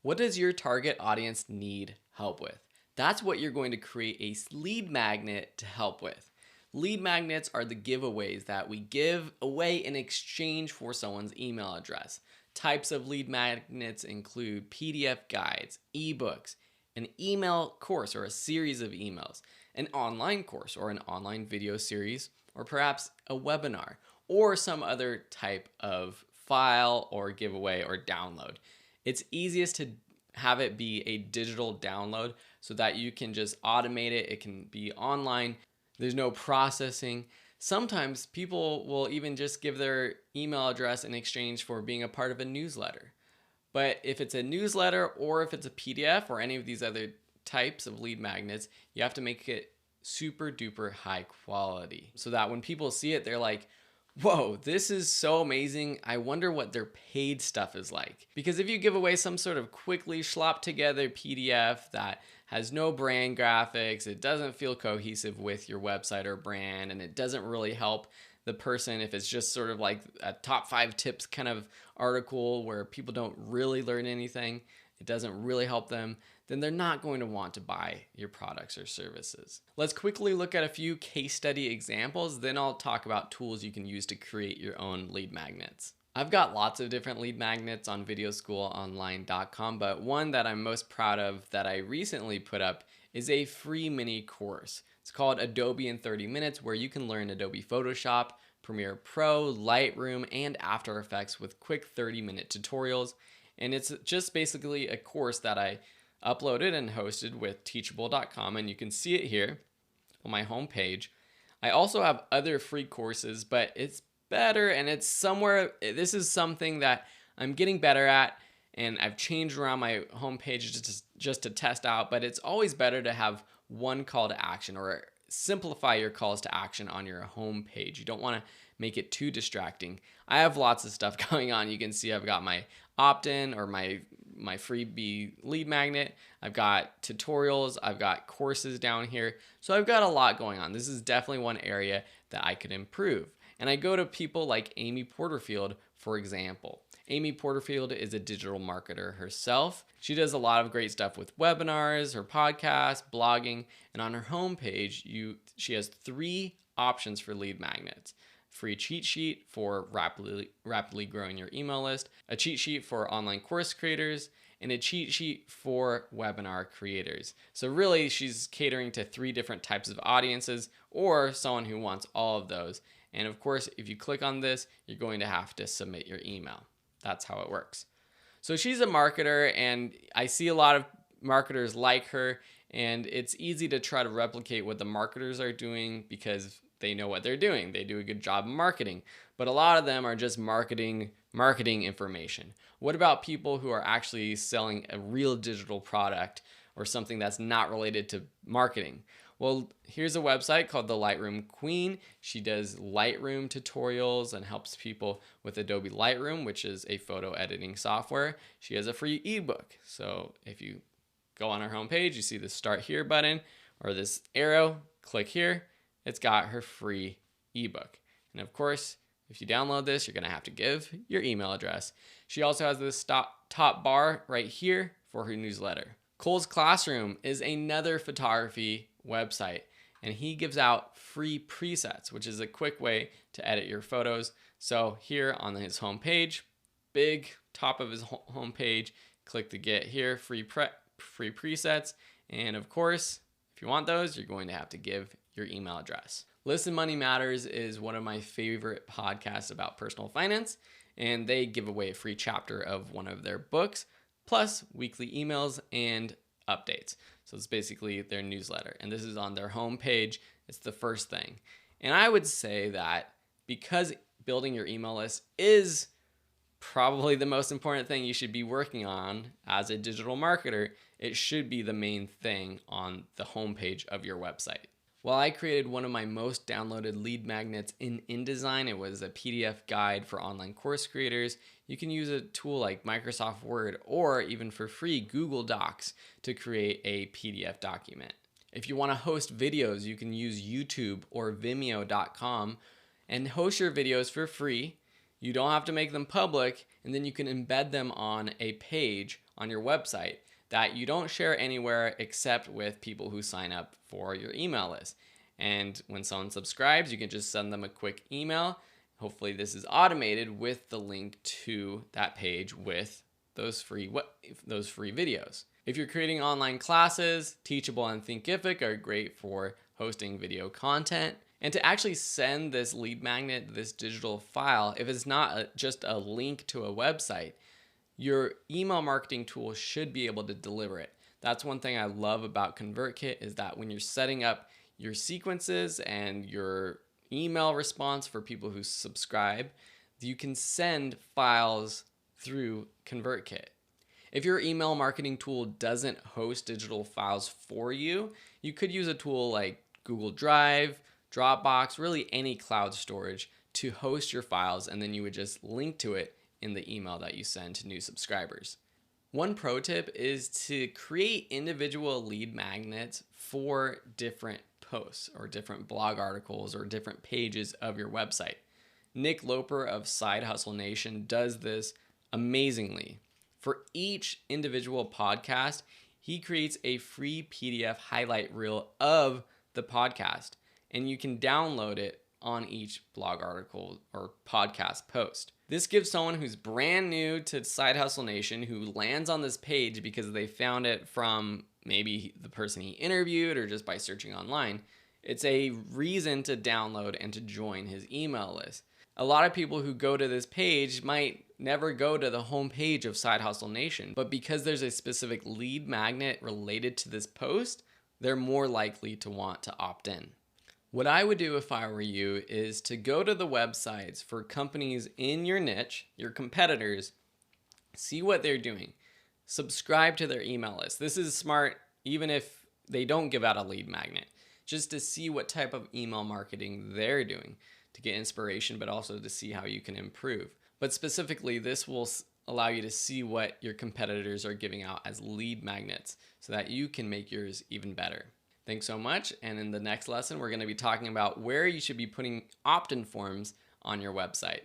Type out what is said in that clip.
What does your target audience need help with? That's what you're going to create a lead magnet to help with. Lead magnets are the giveaways that we give away in exchange for someone's email address. Types of lead magnets include PDF guides, ebooks, an email course or a series of emails, an online course or an online video series, or perhaps a webinar, or some other type of file or giveaway or download. It's easiest to have it be a digital download so that you can just automate it. It can be online. There's no processing. Sometimes people will even just give their email address in exchange for being a part of a newsletter. But if it's a newsletter or if it's a PDF or any of these other types of lead magnets, you have to make it super duper high quality so that when people see it, they're like, whoa, this is so amazing. I wonder what their paid stuff is like. Because if you give away some sort of quickly slopped together PDF that has no brand graphics, it doesn't feel cohesive with your website or brand, and it doesn't really help the person, if it's just sort of like a top 5 tips kind of article where people don't really learn anything, it doesn't really help them, then they're not going to want to buy your products or services. Let's quickly look at a few case study examples, then I'll talk about tools you can use to create your own lead magnets. I've got lots of different lead magnets on videoschoolonline.com, but one that I'm most proud of that I recently put up is a free mini course. It's called Adobe in 30 Minutes, where you can learn Adobe Photoshop, Premiere Pro, Lightroom, and After Effects with quick 30-minute tutorials. And it's just basically a course that I uploaded and hosted with teachable.com, and you can see it here on my homepage. I also have other free courses, but it's better, and it's somewhere, this is something that I'm getting better at, and I've changed around my homepage just to test out, but it's always better to have one call to action, or simplify your calls to action on your homepage. You don't want to make it too distracting. I have lots of stuff going on. You can see I've got my opt-in or my freebie lead magnet. I've got tutorials. I've got courses down here. So I've got a lot going on. This is definitely one area that I could improve. And I go to people like Amy Porterfield, for example. Amy Porterfield is a digital marketer herself. She does a lot of great stuff with webinars, her podcast, blogging, and on her homepage, she has 3 options for lead magnets. Free cheat sheet for rapidly growing your email list, a cheat sheet for online course creators, and a cheat sheet for webinar creators. So really, she's catering to 3 different types of audiences, or someone who wants all of those. And of course, if you click on this, you're going to have to submit your email. That's how it works. So she's a marketer, and I see a lot of marketers like her, and it's easy to try to replicate what the marketers are doing because they know what they're doing. They do a good job of marketing, but a lot of them are just marketing information. What about people who are actually selling a real digital product or something that's not related to marketing? Well, here's a website called the Lightroom Queen. She does Lightroom tutorials and helps people with Adobe Lightroom, which is a photo editing software. She has a free ebook. So if you go on her homepage, you see the Start Here button or this arrow, click here. It's got her free ebook. And of course, if you download this, you're going to have to give your email address. She also has this top bar right here for her newsletter. Cole's Classroom is another photography website, and he gives out free presets, which is a quick way to edit your photos. So here on his homepage, big top of his homepage, click the get here, free presets. And of course, if you want those, you're going to have to give your email address. Listen Money Matters is one of my favorite podcasts about personal finance, and they give away a free chapter of one of their books, plus weekly emails and updates. So it's basically their newsletter, and this is on their homepage. It's the first thing. And I would say that because building your email list is probably the most important thing you should be working on as a digital marketer, it should be the main thing on the homepage of your website. Well, I created one of my most downloaded lead magnets in InDesign. It was a PDF guide for online course creators. You can use a tool like Microsoft Word or even for free Google Docs to create a PDF document. If you want to host videos, you can use YouTube or Vimeo.com and host your videos for free. You don't have to make them public, and then you can embed them on a page on your website that you don't share anywhere except with people who sign up for your email list. And when someone subscribes, you can just send them a quick email. Hopefully this is automated with the link to that page with those free videos. If you're creating online classes, Teachable and Thinkific are great for hosting video content. And to actually send this lead magnet, this digital file, if it's not just a link to a website, your email marketing tool should be able to deliver it. That's one thing I love about ConvertKit, is that when you're setting up your sequences and your email response for people who subscribe, you can send files through ConvertKit. If your email marketing tool doesn't host digital files for you, you could use a tool like Google Drive, Dropbox, really any cloud storage to host your files, and then you would just link to it in the email that you send to new subscribers. One pro tip is to create individual lead magnets for different posts or different blog articles or different pages of your website. Nick Loper of Side Hustle Nation does this amazingly. For each individual podcast, he creates a free PDF highlight reel of the podcast, and you can download it on each blog article or podcast post. This gives someone who's brand new to Side Hustle Nation, who lands on this page because they found it from maybe the person he interviewed or just by searching online, it's a reason to download and to join his email list. A lot of people who go to this page might never go to the home page of Side Hustle Nation, but because there's a specific lead magnet related to this post, they're more likely to want to opt in. What I would do if I were you is to go to the websites for companies in your niche, your competitors, see what they're doing. Subscribe to their email list. This is smart even if they don't give out a lead magnet, just to see what type of email marketing they're doing, to get inspiration, but also to see how you can improve. But specifically, this will allow you to see what your competitors are giving out as lead magnets so that you can make yours even better. Thanks so much, and in the next lesson, we're going to be talking about where you should be putting opt-in forms on your website.